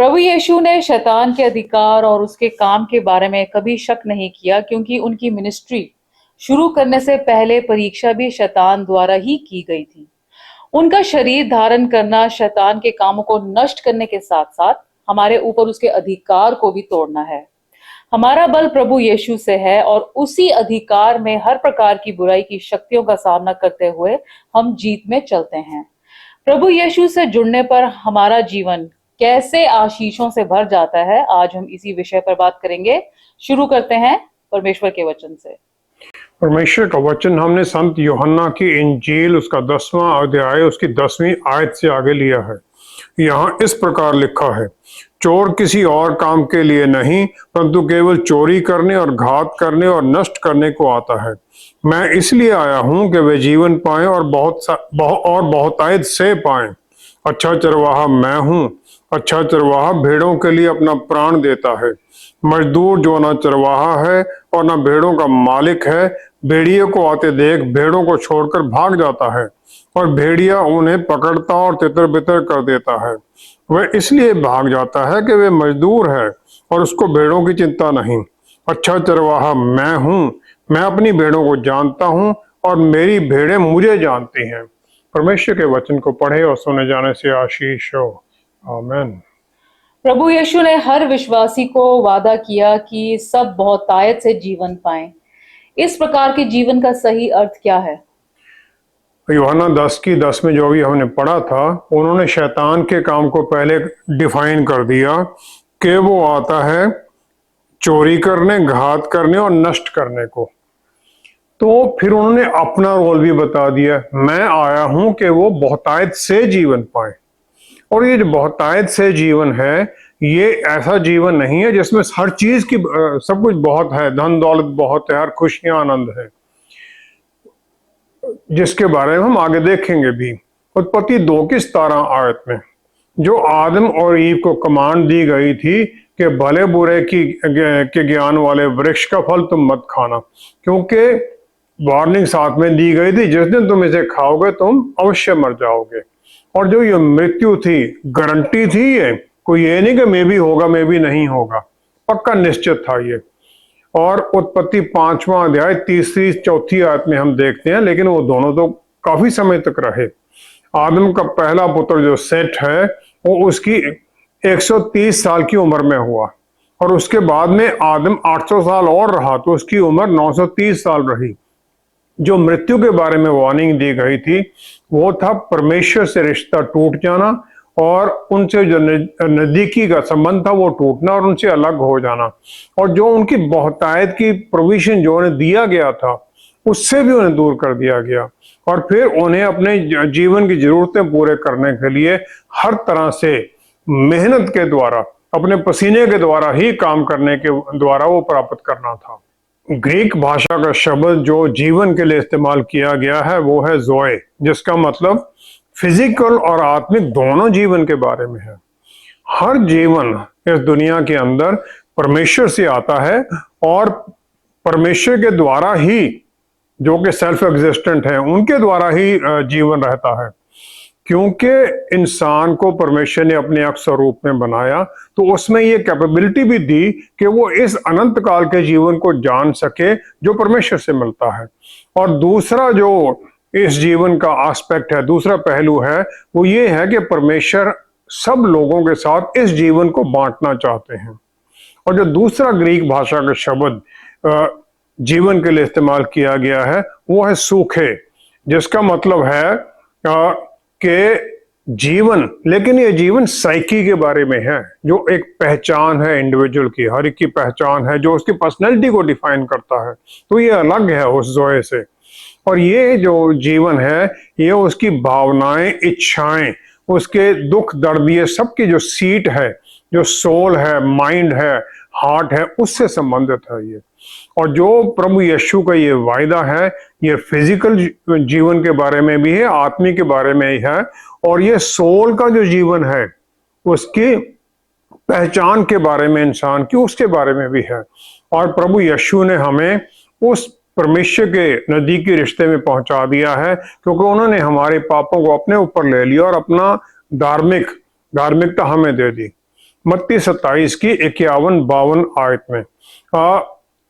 प्रभु यीशु ने शैतान के अधिकार और उसके काम के बारे में कभी शक नहीं किया, क्योंकि उनकी मिनिस्ट्री शुरू करने से पहले परीक्षा भी शैतान द्वारा ही की गई थी। उनका शरीर धारण करना शैतान के कामों को नष्ट करने के साथ साथ हमारे ऊपर उसके अधिकार को भी तोड़ना है। हमारा बल प्रभु यीशु से है और उसी अधिकार में हर प्रकार की बुराई की शक्तियों का सामना करते हुए हम जीत में चलते हैं। प्रभु यीशु से जुड़ने पर हमारा जीवन कैसे आशीषों से भर जाता है, आज हम इसी विषय पर बात करेंगे। शुरू करते हैं परमेश्वर के वचन से। परमेश्वर का वचन हमने संत यूहन्ना की इंजील उसका 10वां अध्याय उसकी 10वीं आयत से आगे लिया है। यहाँ इस प्रकार लिखा है, चोर किसी और काम के लिए नहीं परंतु केवल चोरी करने और घात करने और नष्ट करने को आता है। मैं इसलिए आया हूँ कि वे जीवन पाएं और बहुतायत से पाएं। अच्छा चरवाहा मैं हूँ। अच्छा चरवाहा भेड़ों के लिए अपना प्राण देता है। मजदूर जो ना चरवाहा है और ना भेड़ों का मालिक है, भेड़िए को आते देख भेड़ों को छोड़कर भाग जाता है और भेड़िया उन्हें पकड़ता और तितर बितर कर देता है। वह इसलिए भाग जाता है कि वे मजदूर है और उसको भेड़ों की चिंता नहीं। अच्छा चरवाहा मैं हूँ। मैं अपनी भेड़ों को जानता हूँ और मेरी भेड़ें मुझे जानती हैं। परमेश्वर के वचन को पढ़े और सुने जाने से आशीष हो। आमीन। प्रभु यीशु ने हर विश्वासी को वादा किया कि सब बहुतायत से जीवन पाएं। इस प्रकार के जीवन का सही अर्थ क्या है? यूहन्ना 10 की 10 में जो भी हमने पढ़ा था, उन्होंने शैतान के काम को पहले डिफाइन कर दिया कि वो आता है चोरी करने, घात करने और नष्ट करने को। तो फिर उन्होंने अपना रोल भी बता दिया, मैं आया हूं कि वो बहुतायत से जीवन पाए। और ये जो बहुतायत से जीवन है, ये ऐसा जीवन नहीं है जिसमें हर चीज की सब कुछ बहुत है, धन दौलत बहुत है, हर खुशियां आनंद है, जिसके बारे में हम आगे देखेंगे भी। उत्पत्ति 2 की 17 आयत में जो आदम और ईव को कमांड दी गई थी कि भले बुरे के ज्ञान वाले वृक्ष का फल तुम मत खाना, क्योंकि वार्निंग साथ में दी गई थी, जिस दिन तुम इसे खाओगे तुम अवश्य मर जाओगे। और जो ये मृत्यु थी, गारंटी थी, ये कोई ये नहीं कि मे भी होगा मे भी नहीं होगा, पक्का निश्चित था ये। और उत्पत्ति 5वां अध्याय 3री 4थी आयत में हम देखते हैं, लेकिन वो दोनों तो काफी समय तक रहे। आदम का पहला पुत्र जो सेठ है, वो उसकी 130 साल की उम्र में हुआ और उसके बाद में आदम 800 साल और रहा, तो उसकी उम्र 930 साल रही। जो मृत्यु के बारे में वार्निंग दी गई थी वो था परमेश्वर से रिश्ता टूट जाना और उनसे जो नजदीकी का संबंध था वो टूटना और उनसे अलग हो जाना। और जो उनकी बहुतायत की प्रोविजन जो उन्हें दिया गया था उससे भी उन्हें दूर कर दिया गया। और फिर उन्हें अपने जीवन की जरूरतें पूरे करने के लिए हर तरह से मेहनत के द्वारा, अपने पसीने के द्वारा ही काम करने के द्वारा वो प्राप्त करना था। ग्रीक भाषा का शब्द जो जीवन के लिए इस्तेमाल किया गया है वो है ज़ोए, जिसका मतलब फिजिकल और आत्मिक दोनों जीवन के बारे में है। हर जीवन इस दुनिया के अंदर परमेश्वर से आता है और परमेश्वर के द्वारा ही, जो कि सेल्फ एग्जिस्टेंट है, उनके द्वारा ही जीवन रहता है। क्योंकि इंसान को परमेश्वर ने अपने अक्सर रूप में बनाया, तो उसमें ये कैपेबिलिटी भी दी कि वो इस अनंत काल के जीवन को जान सके जो परमेश्वर से मिलता है। और दूसरा जो इस जीवन का एस्पेक्ट है, दूसरा पहलू है, वो ये है कि परमेश्वर सब लोगों के साथ इस जीवन को बांटना चाहते हैं। और जो दूसरा ग्रीक भाषा का शब्द जीवन के लिए इस्तेमाल किया गया है वो है सूखे, जिसका मतलब है कि जीवन, लेकिन ये जीवन साइकी के बारे में है, जो एक पहचान है इंडिविजुअल की, हर एक की पहचान है जो उसकी पर्सनैलिटी को डिफाइन करता है। तो ये अलग है उस जोए से। और ये जो जीवन है ये उसकी भावनाएं, इच्छाएं, उसके दुख दर्द, ये सबकी जो सीट है, जो सोल है, माइंड है, हार्ट है, उससे संबंधित है ये। और जो प्रभु यीशु का ये वायदा है, ये फिजिकल जीवन के बारे में भी है, आत्मिक के बारे में ही है, और ये सोल का जो जीवन है उसकी पहचान के बारे में, इंसान की, उसके बारे में भी है। और प्रभु यीशु ने हमें उस परमेश्वर के नजदीकी रिश्ते में पहुंचा दिया है, क्योंकि उन्होंने हमारे पापों को अपने ऊपर ले लिया और अपना धार्मिकता हमें दे दी। मत्ती 27 की 51-52 आयत में।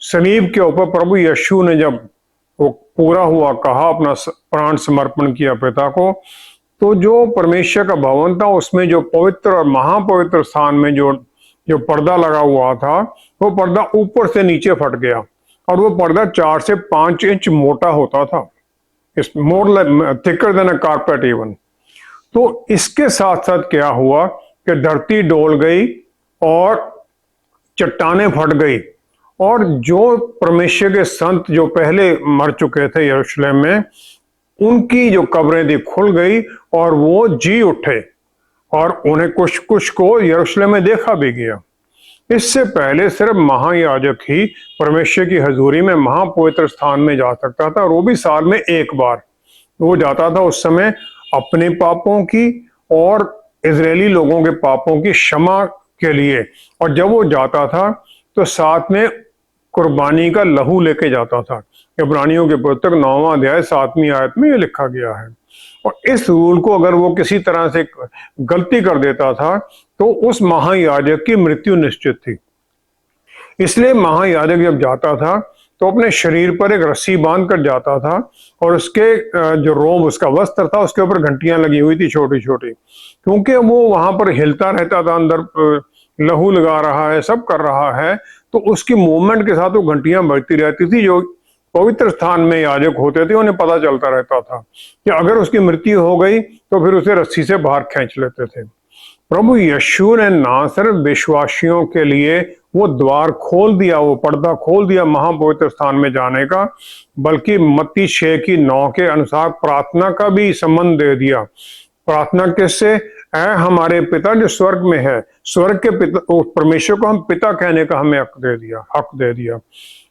सलीब के ऊपर प्रभु यीशु ने जब वो पूरा हुआ कहा, अपना प्राण समर्पण किया पिता को, तो जो परमेश्वर का भवन था उसमें जो पवित्र और महापवित्र स्थान में जो जो पर्दा लगा हुआ था, वो पर्दा ऊपर से नीचे फट गया और वो पर्दा 4 से 5 इंच मोटा होता था, इस मोर थिकर देन अ कारपेट इवन। तो इसके साथ साथ क्या हुआ कि धरती डोल गई और चट्टानें फट गई और जो परमेश्वर के संत जो पहले मर चुके थे यरूशलेम में, उनकी जो कब्रें थी खुल गई और वो जी उठे और उन्हें कुछ कुछ को यरूशलेम में देखा भी गया। इससे पहले सिर्फ महायाजक ही परमेश्वर की हजूरी में महापवित्र स्थान में जा सकता था, और वो भी साल में एक बार वो जाता था। उस समय अपने पापों की और इजरायली लोगों के पापों की क्षमा के लिए, और जब वो जाता था तो साथ में कुर्बानी का लहू लेके जाता था। इब्रानियों के पुस्तक 9वां अध्याय 7वीं आयत में ये लिखा गया है। और इस रूल को अगर वो किसी तरह से गलती कर देता था तो उस महायाजक की मृत्यु निश्चित थी। इसलिए महायाजक जब जाता था तो अपने शरीर पर एक रस्सी बांध कर जाता था और उसके जो रोब, उसका वस्त्र था, उसके ऊपर घंटियां लगी हुई थी छोटी छोटी, क्योंकि वो वहां पर हिलता रहता था, अंदर लहू लगा रहा है, सब कर रहा है, तो उसकी मूवमेंट के साथ वो घंटियां बजती रहती थी। जो पवित्र स्थान में याजक होते थे उन्हें पता चलता रहता था कि अगर उसकी मृत्यु हो गई तो फिर उसे रस्सी से बाहर खींच लेते थे। प्रभु यीशु ने ना सिर्फ विश्वासियों के लिए वो द्वार खोल दिया, वो पर्दा खोल दिया महापवित्र स्थान में जाने का, बल्कि मत्ती 6:9 के अनुसार प्रार्थना का भी संबंध दे दिया। प्रार्थना किससे? ऐ हमारे पिता जो स्वर्ग में है, स्वर्ग के पिता, परमेश्वर को हम पिता कहने का हमें हक दे दिया।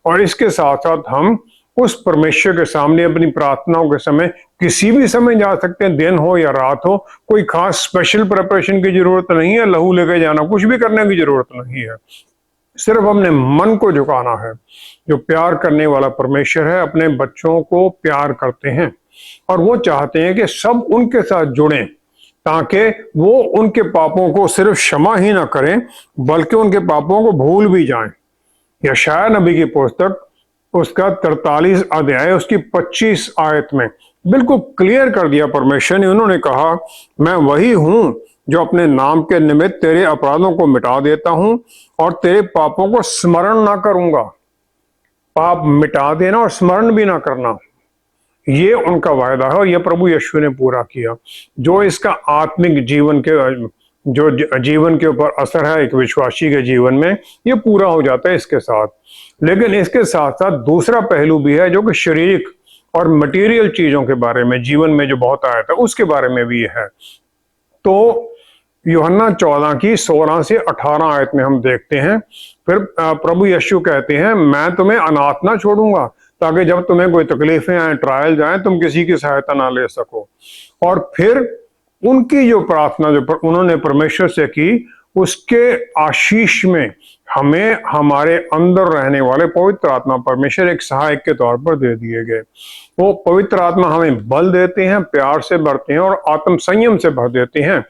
और इसके साथ साथ हम उस परमेश्वर के सामने अपनी प्रार्थनाओं के समय किसी भी समय जा सकते हैं, दिन हो या रात हो। कोई खास स्पेशल प्रिपरेशन की जरूरत नहीं है, लहू लेके जाना, कुछ भी करने की जरूरत नहीं है। सिर्फ अपने मन को झुकाना है। जो प्यार करने वाला परमेश्वर है अपने बच्चों को प्यार करते हैं और वो चाहते हैं कि सब उनके साथ जुड़ें, ताकि वो उनके पापों को सिर्फ क्षमा ही ना करें बल्कि उनके पापों को भूल भी जाएं। यशायाह नबी की पुस्तक उसका 43 अध्याय उसकी 25 आयत में बिल्कुल क्लियर कर दिया परमेश्वर ने। उन्होंने कहा, मैं वही हूं जो अपने नाम के निमित्त तेरे अपराधों को मिटा देता हूं और तेरे पापों को स्मरण ना करूंगा। पाप मिटा देना और स्मरण भी ना करना, ये उनका वायदा है और यह प्रभु यीशु ने पूरा किया। जो इसका आत्मिक जीवन के जो जीवन के ऊपर असर है एक विश्वासी के जीवन में, ये पूरा हो जाता है इसके साथ। लेकिन इसके साथ साथ दूसरा पहलू भी है जो कि शारीरिक और मटेरियल चीजों के बारे में, जीवन में जो बहुत आया था उसके बारे में भी है। तो यूहन्ना 14 की 16 से 18 आयत में हम देखते हैं, फिर प्रभु यीशु कहते हैं, मैं तुम्हें अनाथ ना छोड़ूंगा, ताकि जब तुम्हें कोई तकलीफें आए, ट्रायल जाए, तुम किसी की सहायता ना ले सको। और फिर उनकी जो प्रार्थना जो उन्होंने परमेश्वर से की, उसके आशीष में हमें हमारे अंदर रहने वाले पवित्र आत्मा परमेश्वर एक सहायक के तौर पर दे दिए गए। वो पवित्र आत्मा हमें बल देते हैं, प्यार से भरते हैं और आत्म संयम से भर देते हैं,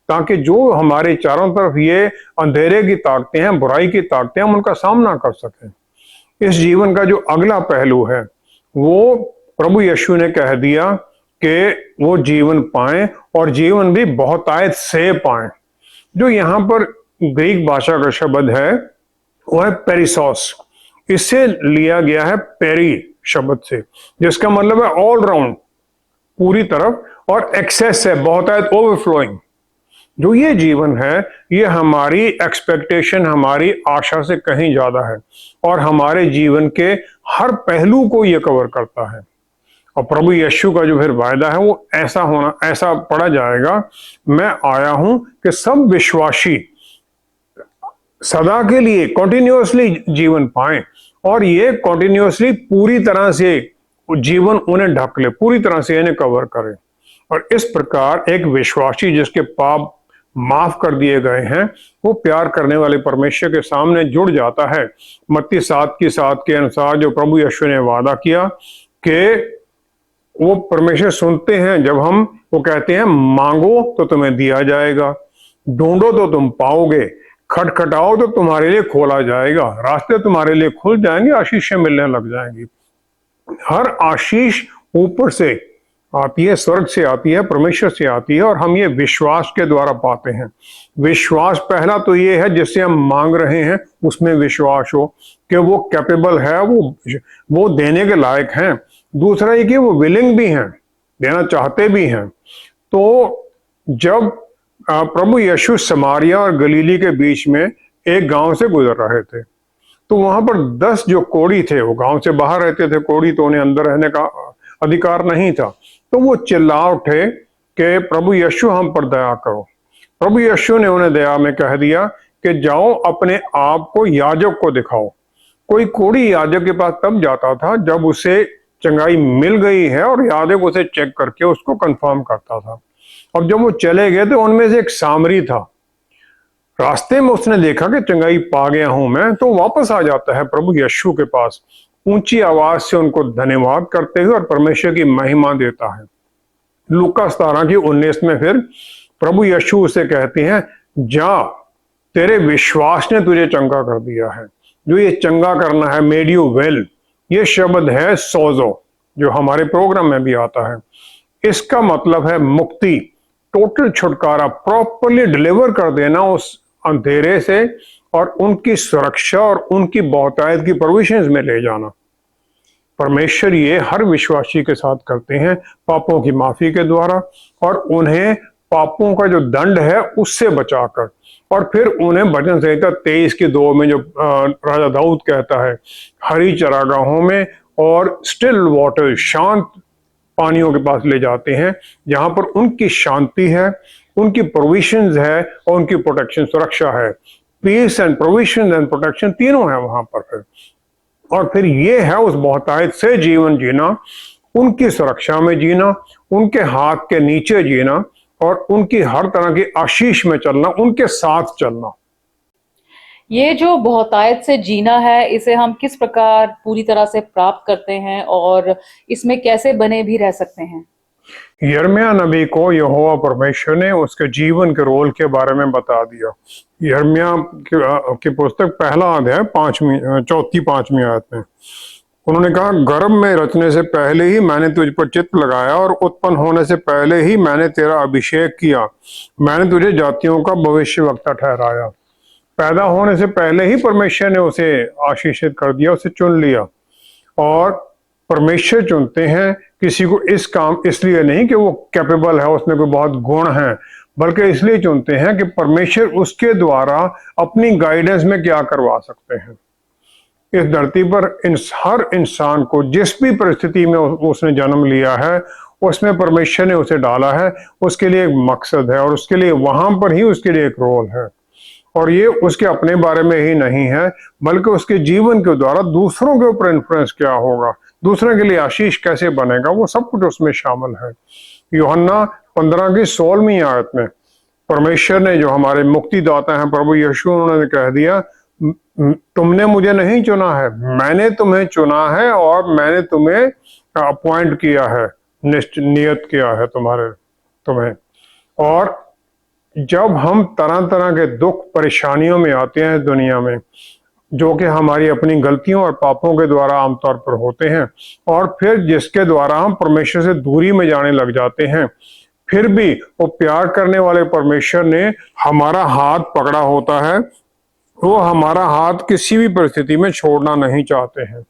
ताकि जो हमारे चारों तरफ ये अंधेरे की ताकतें हैं, बुराई की ताकतें, हम उनका सामना कर सकें। इस जीवन का जो अगला पहलू है वो प्रभु यीशु ने कह दिया कि वो जीवन पाएं और जीवन भी बहुतायत से पाएं। जो यहाँ पर ग्रीक भाषा का शब्द है वो है पेरिसोस। इससे लिया गया है पेरी शब्द से, जिसका मतलब है ऑल राउंड, पूरी तरफ, और एक्सेस है, बहुतायत, ओवरफ्लोइंग। जो ये जीवन है ये हमारी एक्सपेक्टेशन, हमारी आशा से कहीं ज्यादा है और हमारे जीवन के हर पहलू को ये कवर करता है। और प्रभु यीशु का जो फिर वायदा है वो ऐसा पढ़ा जाएगा, मैं आया हूं कि सब विश्वासी सदा के लिए कॉन्टिन्यूअसली जीवन पाएं और ये कॉन्टिन्यूअसली पूरी तरह से जीवन उन्हें ढक ले, पूरी तरह से इन्हें कवर करे। और इस प्रकार एक विश्वासी जिसके पाप माफ कर दिए गए हैं वो प्यार करने वाले परमेश्वर के सामने जुड़ जाता है। मत्ती 7:7 के अनुसार जो प्रभु यीशु ने वादा किया कि वो परमेश्वर सुनते हैं जब हम वो कहते हैं, मांगो तो तुम्हें दिया जाएगा, ढूंढो तो तुम पाओगे, खटखटाओ तो तुम्हारे लिए खोला जाएगा, रास्ते तुम्हारे लिए खुल जाएंगे, आशीषें मिलने लग जाएंगी। हर आशीष ऊपर से आती है, स्वर्ग से आती है, परमेश्वर से आती है, और हम ये विश्वास के द्वारा पाते हैं। विश्वास पहला तो ये है जिससे हम मांग रहे हैं उसमें विश्वास हो कि वो कैपेबल है, वो देने के लायक हैं। दूसरा ये कि वो विलिंग भी हैं, देना चाहते भी हैं। तो जब प्रभु यीशु समारिया और गलीली के बीच में एक गांव से गुजर रहे थे, तो वहां पर 10 जो कोढ़ी थे, वो गांव से बाहर रहते थे कोढ़ी, तो उन्हें अंदर रहने का अधिकार नहीं था। तो वो चिल्ला उठे कि प्रभु यीशु हम पर दया करो। प्रभु यीशु ने उन्हें दया में कह दिया कि जाओ अपने आप को याजक को दिखाओ। कोई कोढ़ी याजक के पास तब जाता था जब उसे चंगाई मिल गई है, और याजक उसे चेक करके उसको कंफर्म करता था। अब जब वो चले गए तो उनमें से एक सामरी था, रास्ते में उसने देखा कि चंगाई पा गया हूं मैं, तो वापस आ जाता है प्रभु यीशु के पास, ऊंची आवाज से उनको धन्यवाद करते हुए और परमेश्वर की महिमा देता है। लूका 17:19 में फिर प्रभु यीशु उसे कहते हैं, जा, तेरे विश्वास ने तुझे चंगा कर दिया है। जो ये चंगा करना है, मेड यू वेल, ये शब्द है सोजो, जो हमारे प्रोग्राम में भी आता है। इसका मतलब है मुक्ति, टोटल छुटकारा, प्रॉपरली डिलीवर कर देना उस अंधेरे से, और उनकी सुरक्षा और उनकी बहुतायत की प्रोविजंस में ले जाना। परमेश्वर ये हर विश्वासी के साथ करते हैं, पापों की माफी के द्वारा, और उन्हें पापों का जो दंड है उससे बचाकर, और फिर उन्हें भजन संहिता 23:2 में जो राजा दाऊद कहता है, हरी चरागाहों में और स्टिल वाटर, शांत पानियों के पास ले जाते हैं, जहां पर उनकी शांति है, उनकी प्रोविजंस है और उनकी प्रोटेक्शन, सुरक्षा है। Peace and provision and protection तीनों है वहां पर है। और फिर ये है उस बहुतायत से जीवन जीना, उनकी सुरक्षा में जीना, उनके हाथ के नीचे जीना, और उनकी हर तरह की आशीष में चलना, उनके साथ चलना। ये जो बहुतायत से जीना है, इसे हम किस प्रकार पूरी तरह से प्राप्त करते हैं और इसमें कैसे बने भी रह सकते हैं? यिर्मयाह नबी को यहोवा परमेश्वर ने उसके जीवन के रोल के बारे में बता दिया। यिर्मयाह की पुस्तक पहला अध्याय 4-5 आयत में उन्होंने कहा, गर्भ में रचने से पहले ही मैंने तुझ पर चित्त लगाया, और उत्पन्न होने से पहले ही मैंने तेरा अभिषेक किया। मैंने तुझे जातियों का भविष्यवक्ता ठहराया। पैदा होने से पहले ही परमेश्वर ने उसे आशीषित कर दिया, उसे चुन लिया। और परमेश्वर चुनते हैं किसी को इस काम इसलिए नहीं कि वो कैपेबल है, उसमें कोई बहुत गुण है, बल्कि इसलिए चुनते हैं कि परमेश्वर उसके द्वारा अपनी गाइडेंस में क्या करवा सकते हैं। इस धरती पर हर इंसान को जिस भी परिस्थिति में उसने जन्म लिया है, उसमें परमेश्वर ने उसे डाला है, उसके लिए एक मकसद है, और उसके लिए वहां पर ही उसके लिए एक रोल है। और ये उसके अपने बारे में ही नहीं है, बल्कि उसके जीवन के द्वारा दूसरों के ऊपर इन्फ्लुएंस क्या होगा, दूसरों के लिए आशीष कैसे बनेगा, वो सब कुछ उसमें शामिल है। यूहन्ना 15:16 आयत में परमेश्वर ने, जो हमारे मुक्तिदाता हैं प्रभु यीशु, उन्होंने कह दिया, तुमने मुझे नहीं चुना है, मैंने तुम्हें चुना है, और मैंने तुम्हें अपॉइंट किया है, नियत किया है तुम्हें। और जब हम तरह तरह के दुख परेशानियों में आते हैं दुनिया में, जो कि हमारी अपनी गलतियों और पापों के द्वारा आमतौर पर होते हैं, और फिर जिसके द्वारा हम परमेश्वर से दूरी में जाने लग जाते हैं, फिर भी वो प्यार करने वाले परमेश्वर ने हमारा हाथ पकड़ा होता है। वो हमारा हाथ किसी भी परिस्थिति में छोड़ना नहीं चाहते हैं।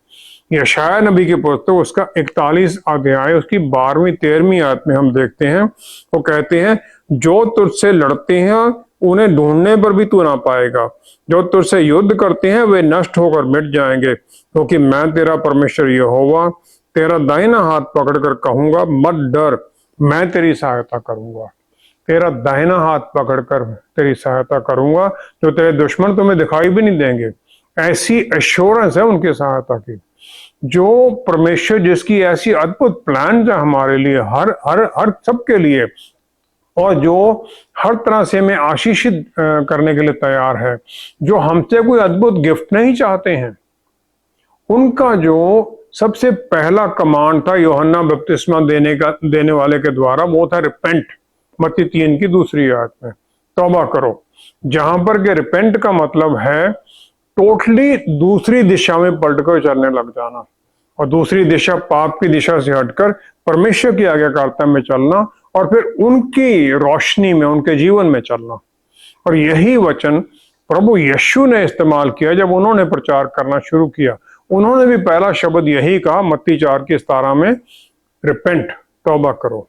यशायाह नबी की पुस्तक उसका 41 अध्याय उसकी 12-13 आयत में हम देखते हैं, वो कहते हैं, जो तुझसे लड़ते हैं उन्हें ढूंढने पर भी तू ना पाएगा, जो तुझसे युद्ध करते हैं वे नष्ट होकर मिट जाएंगे, क्योंकि मैं तेरा परमेश्वर यहोवा तेरा दाहिना हाथ पकड़कर कहूंगा, मत डर, मैं तेरी सहायता करूंगा। तेरा दाहिना हाथ पकड़कर तेरी सहायता करूंगा, जो तेरे दुश्मन तुम्हें दिखाई भी नहीं देंगे। ऐसी एश्योरेंस है उनकी सहायता की। जो परमेश्वर, जिसकी ऐसी अद्भुत प्लान है हमारे लिए, हर हर हर सबके लिए, और जो हर तरह से हमें आशीषित करने के लिए तैयार है, जो हमसे कोई अद्भुत गिफ्ट नहीं चाहते हैं। उनका जो सबसे पहला कमांड था यूहन्ना बपतिस्मा देने वाले के द्वारा, वो था रिपेंट, मत्ती 3:2 आयत में, तौबा करो। जहां पर के रिपेंट का मतलब है टोटली दूसरी दिशा में पलटकर चलने लग जाना, और दूसरी दिशा पाप की दिशा से हटकर परमेश्वर की आज्ञाकारिता में चलना, और फिर उनकी रोशनी में, उनके जीवन में चलना। और यही वचन प्रभु यीशु ने इस्तेमाल किया जब उन्होंने प्रचार करना शुरू किया। उन्होंने भी पहला शब्द यही कहा मत्ती 4:17 में, रिपेंट, तौबा करो।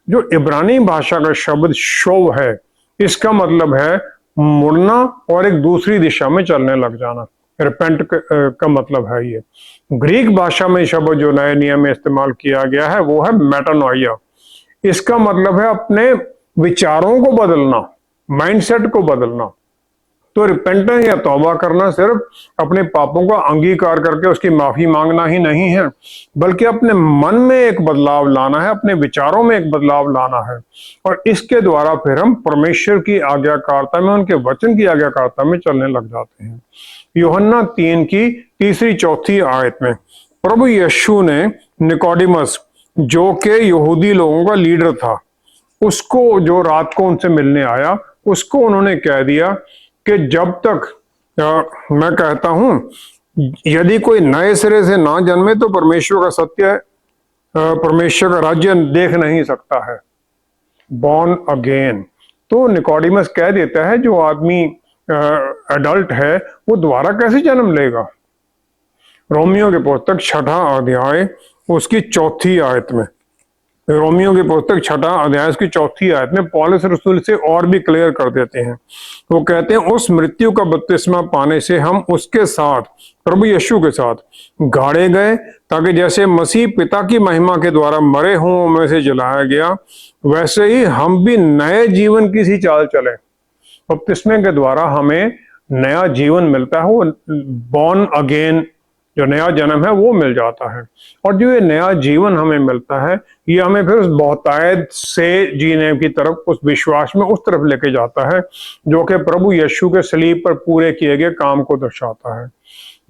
जो इब्रानी भाषा का शब्द शोव है, इसका मतलब है मुड़ना और एक दूसरी दिशा में चलने लग जाना। रिपेंट का मतलब है ये। ग्रीक भाषा में शब्द जो नए नियम में इस्तेमाल किया गया है वो है मेटानोइया। इसका मतलब है अपने विचारों को बदलना, माइंडसेट को बदलना। तो रिपेंटेंस या तौबा करना सिर्फ अपने पापों का अंगीकार करके उसकी माफी मांगना ही नहीं है, बल्कि अपने मन में एक बदलाव लाना है, अपने विचारों में एक बदलाव लाना है, और इसके द्वारा फिर हम परमेश्वर की आज्ञाकारिता में, उनके वचन की आज्ञाकारिता में चलने लग जाते हैं। यूहन्ना 3 की 3-4 आयत में प्रभु यीशु ने निकोडिमस, जो के यहूदी लोगों का लीडर था, उसको, जो रात को उनसे मिलने आया, उसको उन्होंने कह दिया कि जब तक मैं कहता हूं यदि कोई नए सिरे से ना जन्मे तो परमेश्वर का सत्य, परमेश्वर का राज्य देख नहीं सकता है। Born again. तो निकोडिमस कह देता है जो आदमी एडल्ट है वो दोबारा कैसे जन्म लेगा। रोमियो के पुस्तक 6 अध्याय उसकी 4 आयत में, रोमियो की पुस्तक 6 अध्याय उसकी 4 आयत में पौलुस रसूल से और भी क्लियर कर देते हैं। वो कहते हैं उस मृत्यु का बपतिस्मा पाने से हम उसके साथ, प्रभु यीशु के साथ गाड़े गए, ताकि जैसे मसीह पिता की महिमा के द्वारा मरे हुओं में से जलाया गया, वैसे ही हम भी नए जीवन की सी चाल चले। बपतिस्मे के द्वारा हमें नया जीवन मिलता है, वो बॉर्न अगेन, जो नया जन्म है वो मिल जाता है। और जो ये नया जीवन हमें मिलता है, ये हमें फिर उस बहुतायत से जीने की तरफ, उस विश्वास में, उस तरफ लेके जाता है जो कि प्रभु यीशु के सलीब पर पूरे किए गए काम को दर्शाता है।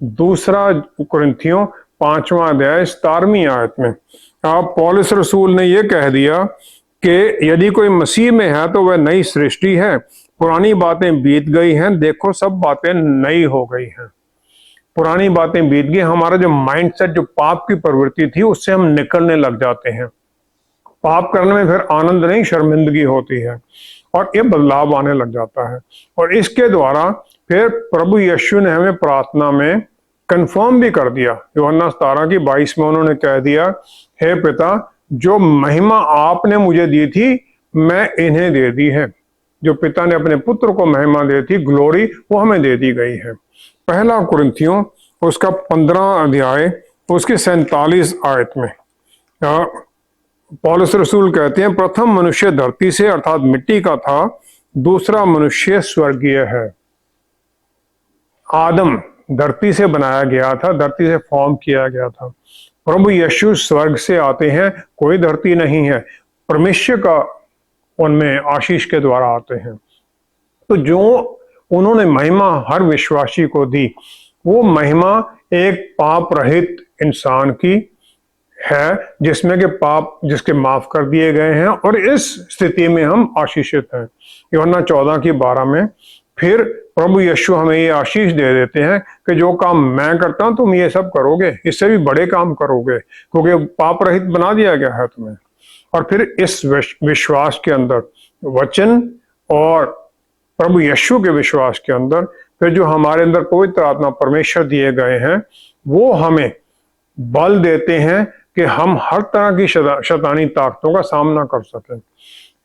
दूसरा कुरिन्थियों 5वां अध्याय 17वीं आयत में आप पौलुस रसूल ने यह कह दिया कि यदि कोई मसीह में है तो वह नई सृष्टि है, पुरानी बातें बीत गई हैं, देखो सब बातें नई हो गई हैं। पुरानी बातें बीत गई, हमारा जो माइंडसेट, जो पाप की प्रवृत्ति थी, उससे हम निकलने लग जाते हैं। पाप करने में फिर आनंद नहीं, शर्मिंदगी होती है, और ये बदलाव आने लग जाता है। और इसके द्वारा फिर प्रभु यीशु ने हमें प्रार्थना में कंफर्म भी कर दिया। यूहन्ना 17:22 में उन्होंने कह दिया, हे पिता, जो महिमा आपने मुझे दी थी मैं इन्हें दे दी है। जो पिता ने अपने पुत्र को महिमा दी थी, ग्लोरी, वो हमें दे दी गई है। पहला कुरिन्थियों उसका 15 अध्याय उसके 47 आयत में पौलुस रसूल कहते हैं, प्रथम मनुष्य धरती से अर्थात मिट्टी का था, दूसरा मनुष्य स्वर्गीय है। आदम धरती से बनाया गया था, धरती से फॉर्म किया गया था। प्रभु यीशु स्वर्ग से आते हैं, कोई धरती नहीं है, परमेश्वर का उनमें आशीष के द्वारा आते हैं। तो जो उन्होंने महिमा हर विश्वासी को दी, वो महिमा एक पाप रहित इंसान की है, जिसमें के पाप जिसके माफ कर दिए गए हैं, और इस स्थिति में हम आशीषित हैं। यूहन्ना 14:12 में फिर प्रभु यीशु हमें ये आशीष दे देते हैं कि जो काम मैं करता हूं तुम ये सब करोगे, इससे भी बड़े काम करोगे, क्योंकि पाप रहित बना दिया गया है तुम्हें। और फिर इस विश्वास के अंदर, वचन और प्रभु यीशु के विश्वास के अंदर, फिर जो हमारे अंदर पवित्र आत्मा परमेश्वर दिए गए हैं, वो हमें बल देते हैं कि हम हर तरह की शैतानी ताकतों का सामना कर सकें।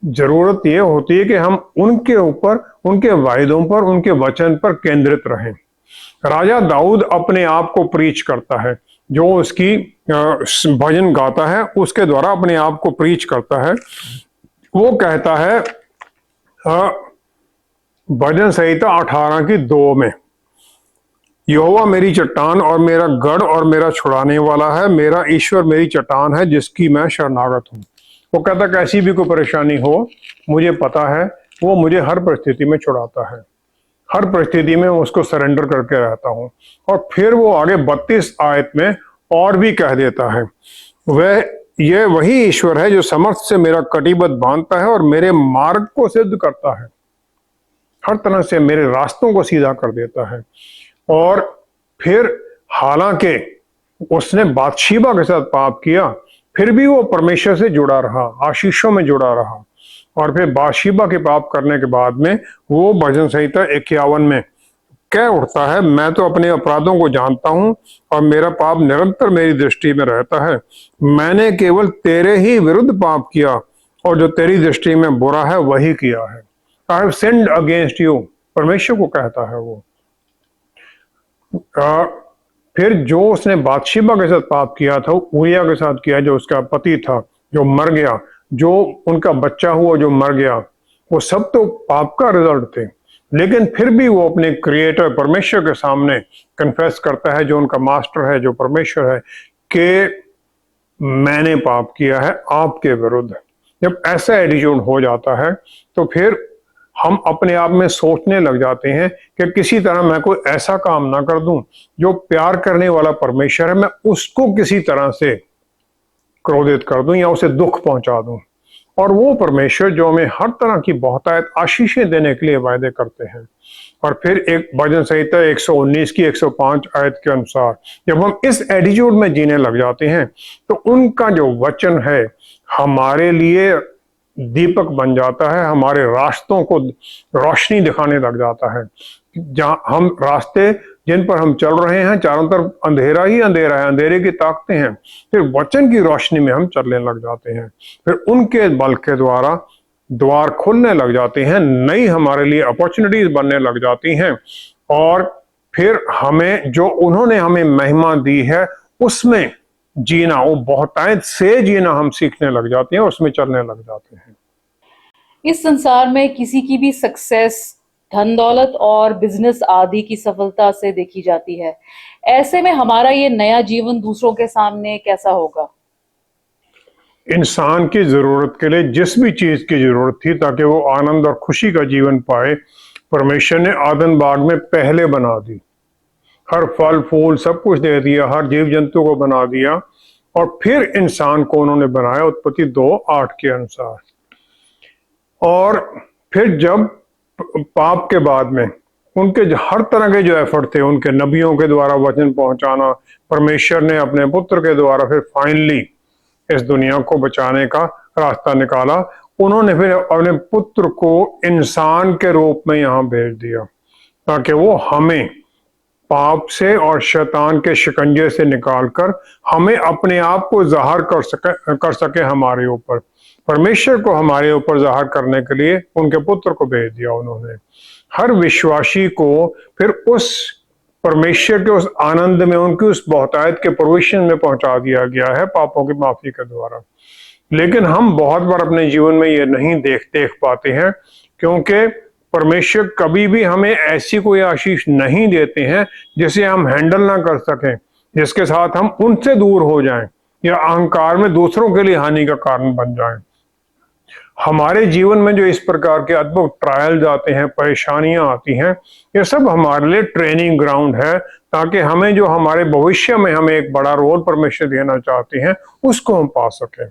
जरूरत यह होती है कि हम उनके ऊपर, उनके वायदों पर, उनके वचन पर केंद्रित रहें। राजा दाऊद अपने आप को प्रीच करता है, जो उसकी भजन गाता है उसके द्वारा अपने आप को प्रीच करता है। वो कहता है भजन संहिता 18:2 में, यहोवा मेरी चट्टान और मेरा गढ़ और मेरा छुड़ाने वाला है, मेरा ईश्वर मेरी चट्टान है जिसकी मैं शरणागत हूँ। वो कहता कैसी भी कोई परेशानी हो, मुझे पता है वो मुझे हर परिस्थिति में छुड़ाता है, हर परिस्थिति में उसको सरेंडर करके रहता हूँ। और फिर वो आगे 32 आयत में और भी कह देता है, यह वही ईश्वर है जो समर्थ से मेरा कटिबद्ध बांधता है और मेरे मार्ग को सिद्ध करता है। हर तरह से मेरे रास्तों को सीधा कर देता है। और फिर हालांकि उसने बातशीबा के साथ पाप किया, फिर भी वो परमेश्वर से जुड़ा रहा, आशीषों में जुड़ा रहा। और फिर बातशीबा के पाप करने के बाद में वो भजन संहिता 51 में कह उठता है, मैं तो अपने अपराधों को जानता हूं और मेरा पाप निरंतर मेरी दृष्टि में रहता है। मैंने केवल तेरे ही विरुद्ध पाप किया और जो तेरी दृष्टि में बुरा है वही किया है। I have sinned against you, परमेश्वर को कहता है वो। फिर जो उसने बातशीबा के साथ पाप किया था, उरिया के साथ किया, जो उसका पति था जो मर गया, जो उनका बच्चा हुआ जो मर गया, वो सब तो पाप का रिजल्ट थे। लेकिन फिर भी वो अपने क्रिएटर परमेश्वर के सामने कन्फेस करता है, जो उनका मास्टर है, जो परमेश्वर है, कि मैंने पाप किया है आपके विरुद्ध। जब ऐसा एटीट्यूड हो जाता है तो फिर हम अपने आप में सोचने लग जाते हैं कि किसी तरह मैं कोई ऐसा काम ना कर दूं, जो प्यार करने वाला परमेश्वर है, मैं उसको किसी तरह से क्रोधित कर दूं या उसे दुख पहुंचा दूं। और वो परमेश्वर जो हमें हर तरह की बहुतायत आशीषें देने के लिए वायदे करते हैं। और फिर एक भजन संहिता 119 की 105 आयत के अनुसार जब हम इस एटीट्यूड में जीने लग जाते हैं तो उनका जो वचन है हमारे लिए दीपक बन जाता है, हमारे रास्तों को रोशनी दिखाने लग जाता है। जहाँ हम रास्ते जिन पर हम चल रहे हैं चारों तरफ अंधेरा ही अंधेरा है, अंधेरे की ताकतें हैं, फिर वचन की रोशनी में हम चलने लग जाते हैं। फिर उनके बल के द्वारा द्वार खुलने लग जाते हैं, नई हमारे लिए अपॉर्चुनिटीज बनने लग जाती हैं। और फिर हमें जो उन्होंने हमें महिमा दी है उसमें जीना, वो बहुतायत से जीना हम सीखने लग जाते हैं, उसमें चलने लग जाते हैं। इस संसार में किसी की भी सक्सेस धन दौलत और बिजनेस आदि की सफलता से देखी जाती है। ऐसे में हमारा ये नया जीवन दूसरों के सामने कैसा होगा? इंसान की जरूरत के लिए जिस भी चीज की जरूरत थी ताकि वो आनंद और खुशी का जीवन पाए, परमेश्वर ने आदम बाग में पहले बना दी। हर फल फूल सब कुछ दे दिया, हर जीव जंतु को बना दिया, और फिर इंसान को उन्होंने बनाया उत्पत्ति 2:8 के अनुसार। और फिर जब पाप के बाद में उनके हर तरह के जो एफर्ट थे, उनके नबियों के द्वारा वचन पहुंचाना, परमेश्वर ने अपने पुत्र के द्वारा फिर फाइनली इस दुनिया को बचाने का रास्ता निकाला। उन्होंने फिर अपने पुत्र को इंसान के रूप में यहाँ भेज दिया ताकि वो हमें पाप से और शैतान के शिकंजे से निकालकर हमें अपने आप को जाहिर कर सके हमारे ऊपर। परमेश्वर को हमारे ऊपर जाहिर करने के लिए उनके पुत्र को भेज दिया उन्होंने। हर विश्वासी को फिर उस परमेश्वर के उस आनंद में, उनकी उस बहुतायत के प्रोविजन में पहुंचा दिया गया है पापों की माफी के द्वारा। लेकिन हम बहुत बार अपने जीवन में ये नहीं देख पाते हैं, क्योंकि परमेश्वर कभी भी हमें ऐसी कोई आशीष नहीं देते हैं जिसे हम हैंडल ना कर सकें, जिसके साथ हम उनसे दूर हो जाएं या अहंकार में दूसरों के लिए हानि का कारण बन जाएं। हमारे जीवन में जो इस प्रकार के अद्भुत ट्रायल्स आते हैं, परेशानियां आती हैं, ये सब हमारे लिए ट्रेनिंग ग्राउंड है ताकि हमें जो हमारे भविष्य में हमें एक बड़ा रोल परमेश्वर देना चाहते हैं उसको हम पा सकें।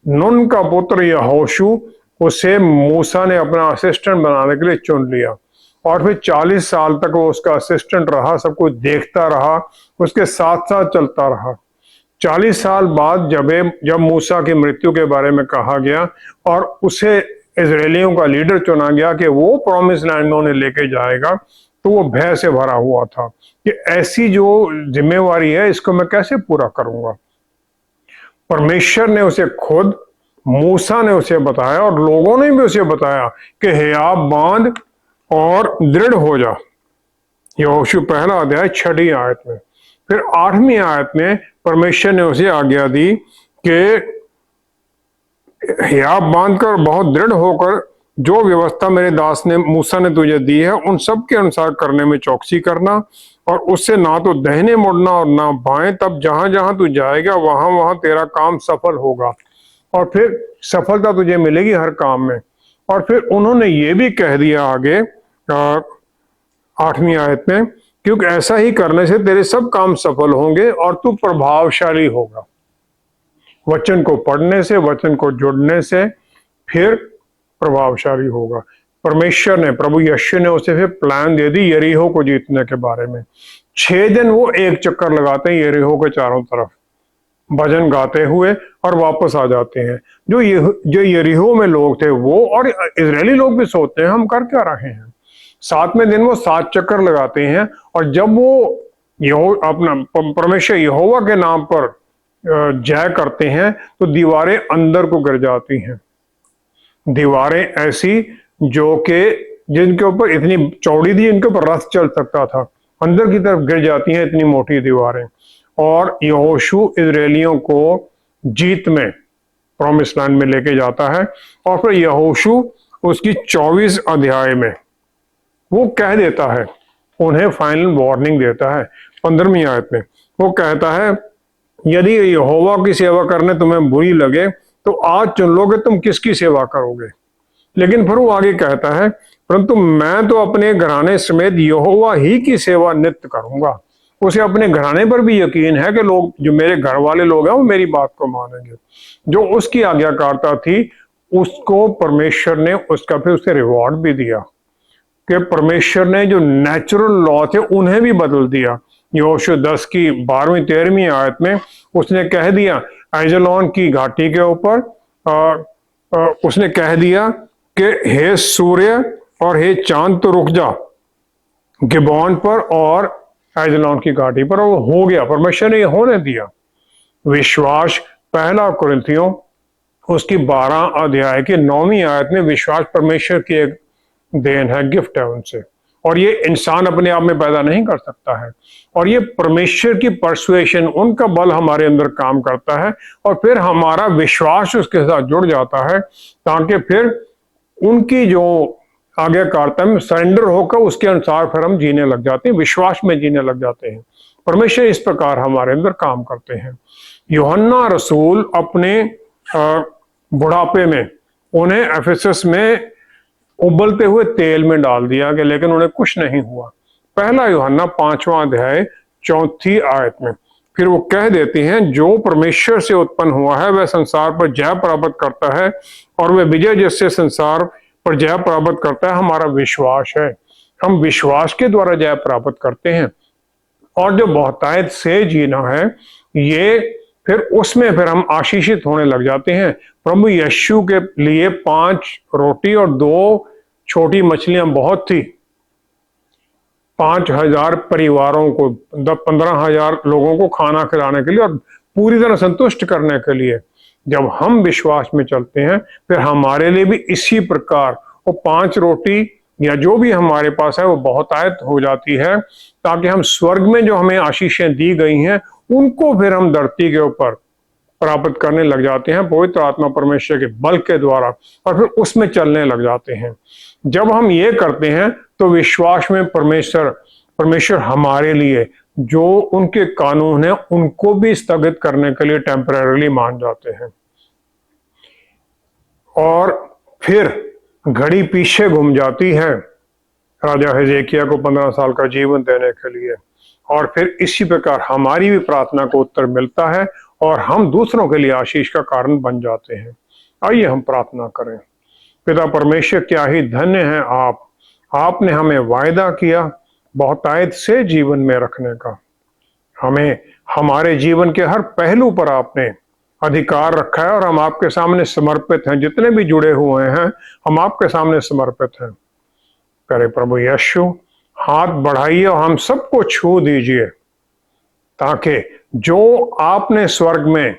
नून का पुत्र यहोशू, उसे मूसा ने अपना असिस्टेंट बनाने के लिए चुन लिया और फिर 40 साल तक वो उसका असिस्टेंट रहा, सब कुछ देखता रहा, उसके साथ साथ चलता रहा। 40 साल बाद जब मूसा की मृत्यु के बारे में कहा गया और उसे इजरायलियों का लीडर चुना गया कि वो प्रॉमिस लैंड में उन्हें लेके जाएगा, तो वो भय से भरा हुआ था कि ऐसी जो जिम्मेवारी है इसको मैं कैसे पूरा करूंगा। परमेश्वर ने उसे खुद, मूसा ने उसे बताया और लोगों ने भी उसे बताया कि हियाव बांध और दृढ़ हो जा। यहोशू पहला अध्याय 6वीं आयत में। फिर 8वीं आयत में परमेश्वर ने उसे आज्ञा दी कि हियाव बांधकर बहुत दृढ़ होकर जो व्यवस्था मेरे दास ने मूसा ने तुझे दी है उन सब के अनुसार करने में चौकसी करना, और उससे ना तो दाहिने मुड़ना और ना बाएं, तब जहां जहां तू जाएगा वहां वहां तेरा काम सफल होगा और फिर सफलता तुझे मिलेगी हर काम में। और फिर उन्होंने ये भी कह दिया आगे 8वीं आयत में, क्योंकि ऐसा ही करने से तेरे सब काम सफल होंगे और तू प्रभावशाली होगा। वचन को पढ़ने से, वचन को जुड़ने से फिर प्रभावशाली होगा। परमेश्वर ने, प्रभु यीशु ने उसे फिर प्लान दे दी यरीहो को जीतने के बारे में। 6 दिन वो एक चक्कर लगाते हैं यरीहो के चारों तरफ, भजन गाते हुए, और वापस आ जाते हैं। जो यरीहो में लोग थे वो, और इजरायली लोग भी सोचते हैं हम कर क्या रहे हैं। 7वें दिन वो 7 चक्कर लगाते हैं, और जब वो अपना परमेश्वर यहोवा के नाम पर जय करते हैं तो दीवारें अंदर को गिर जाती हैं। दीवारें ऐसी जो कि जिनके ऊपर इतनी चौड़ी थी, इनके ऊपर रथ चल सकता था, अंदर की तरफ गिर जाती हैं इतनी मोटी दीवारें। और यहोशू इजरायलियों को जीत में, प्रॉमिस लैंड में लेके जाता है। और फिर यहोशू उसकी 24 अध्याय में वो कह देता है, उन्हें फाइनल वार्निंग देता है 15वीं आयत में। वो कहता है, यदि यहोवा की सेवा करने तुम्हें बुरी लगे तो आज चुन लो कि तुम किसकी सेवा करोगे। लेकिन फिर वो आगे कहता है, परंतु मैं तो अपने घराने समेत यहोवा ही की सेवा नित्य करूंगा। उसे अपने घराने पर भी यकीन है कि लोग, जो मेरे घर वाले लोग हैं, वो मेरी बात को मानेंगे। जो उसकी आज्ञाकारिता थी उसको परमेश्वर ने उसका फिर उसे रिवॉर्ड भी दिया, कि परमेश्वर ने जो नेचुरल लॉ थे उन्हें भी बदल दिया। यहोशू 10 की 12वीं 13वीं आयत में उसने कह दिया, एजलोन की घाटी के ऊपर उसने कह दिया कि हे सूर्य और हे चांद तो रुक जा गिबोन पर और एजलोन की घाटी पर। और वो हो गया, परमेश्वर ने ये होने दिया। विश्वास, पहला कुरिन्थियों उसकी 12 अध्याय की 9वीं आयत में, विश्वास परमेश्वर की एक देन है, गिफ्ट है उनसे, और ये इंसान अपने आप में पैदा नहीं कर सकता है। और ये परमेश्वर की परसुएशन, उनका बल हमारे अंदर काम करता है, और फिर हमारा विश्वास उसके साथ जुड़ जाता है, ताकि फिर उनकी जो आज्ञाकारिता में सरेंडर होकर उसके अनुसार फिर हम जीने लग जाते हैं, विश्वास में जीने लग जाते हैं। परमेश्वर इस प्रकार हमारे अंदर काम करते हैं। यूहन्ना रसूल अपने बुढ़ापे में उन्हें एफेसस में उबलते हुए तेल में डाल दिया गया, लेकिन उन्हें कुछ नहीं हुआ। पहला यूहन्ना 5वां अध्याय 4थी आयत में फिर वो कह देती हैं, जो परमेश्वर से उत्पन्न हुआ है वह संसार पर जय प्राप्त करता है, और वह विजय जिससे संसार पर जय प्राप्त करता है हमारा विश्वास है। हम विश्वास के द्वारा जय प्राप्त करते हैं। और जो बहुतायत से जीना है, ये फिर उसमें फिर हम आशीषित होने लग जाते हैं। प्रभु यीशु के लिए 5 रोटी और 2 छोटी मछलियां बहुत थी, 5000 परिवारों को, 15,000 लोगों को खाना खिलाने के लिए और पूरी तरह संतुष्ट करने के लिए। जब हम विश्वास में चलते हैं, फिर हमारे लिए भी इसी प्रकार वो 5 रोटी या जो भी हमारे पास है वो बहुतायत हो जाती है, ताकि हम स्वर्ग में जो हमें आशीषें दी गई हैं उनको फिर हम धरती के ऊपर प्राप्त करने लग जाते हैं पवित्र आत्मा परमेश्वर के बल के द्वारा, और फिर उसमें चलने लग जाते हैं। जब हम ये करते हैं तो विश्वास में परमेश्वर हमारे लिए जो उनके कानून है उनको भी स्थगित करने के लिए टेम्परेरीली मान जाते हैं। और फिर घड़ी पीछे घूम जाती है राजा हिजकिय्याह को 15 साल का जीवन देने के लिए, और फिर इसी प्रकार हमारी भी प्रार्थना को उत्तर मिलता है और हम दूसरों के लिए आशीष का कारण बन जाते हैं। आइए हम प्रार्थना करें। पिता परमेश्वर, क्या ही धन्य है आपने हमें वायदा किया बहुतायत से जीवन में रखने का। हमें हमारे जीवन के हर पहलू पर आपने अधिकार रखा है और हम आपके सामने समर्पित हैं। जितने भी जुड़े हुए हैं हम आपके सामने समर्पित हैं। करे प्रभु यीशु, हाथ बढ़ाइए और हम सबको छू दीजिए, ताकि जो आपने स्वर्ग में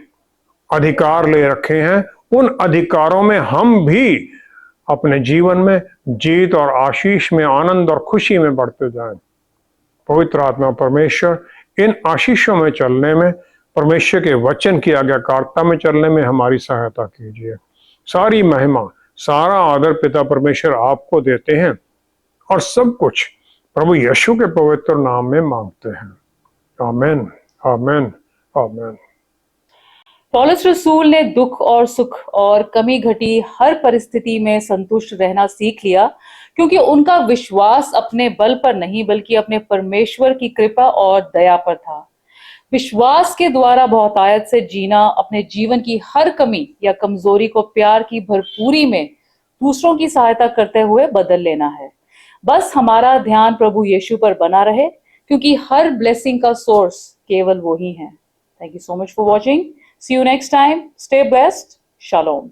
अधिकार ले रखे हैं उन अधिकारों में हम भी अपने जीवन में जीत और आशीष में, आनंद और खुशी में बढ़ते जाएं। पवित्र आत्मा परमेश्वर, इन आशीषों में चलने में, परमेश्वर के वचन की आज्ञाकारिता में चलने में हमारी सहायता कीजिए। सारी महिमा, सारा आदर पिता परमेश्वर आपको देते हैं और सब कुछ प्रभु यीशु के पवित्र नाम में मांगते हैं। आमीन, आमीन, आमीन। पौलुस रसूल ने दुख और सुख और कमी घटी हर परिस्थिति में संतुष्ट रहना सीख लिया, क्योंकि उनका विश्वास अपने बल पर नहीं बल्कि अपने परमेश्वर की कृपा और दया पर था। विश्वास के द्वारा बहुतायत से जीना अपने जीवन की हर कमी या कमजोरी को प्यार की भरपूरी में दूसरों की सहायता करते हुए बदल लेना है। बस हमारा ध्यान प्रभु यीशु पर बना रहे, क्योंकि हर ब्लेसिंग का सोर्स केवल वो ही है। Thank you so much for watching. See you next time. Stay best. Shalom.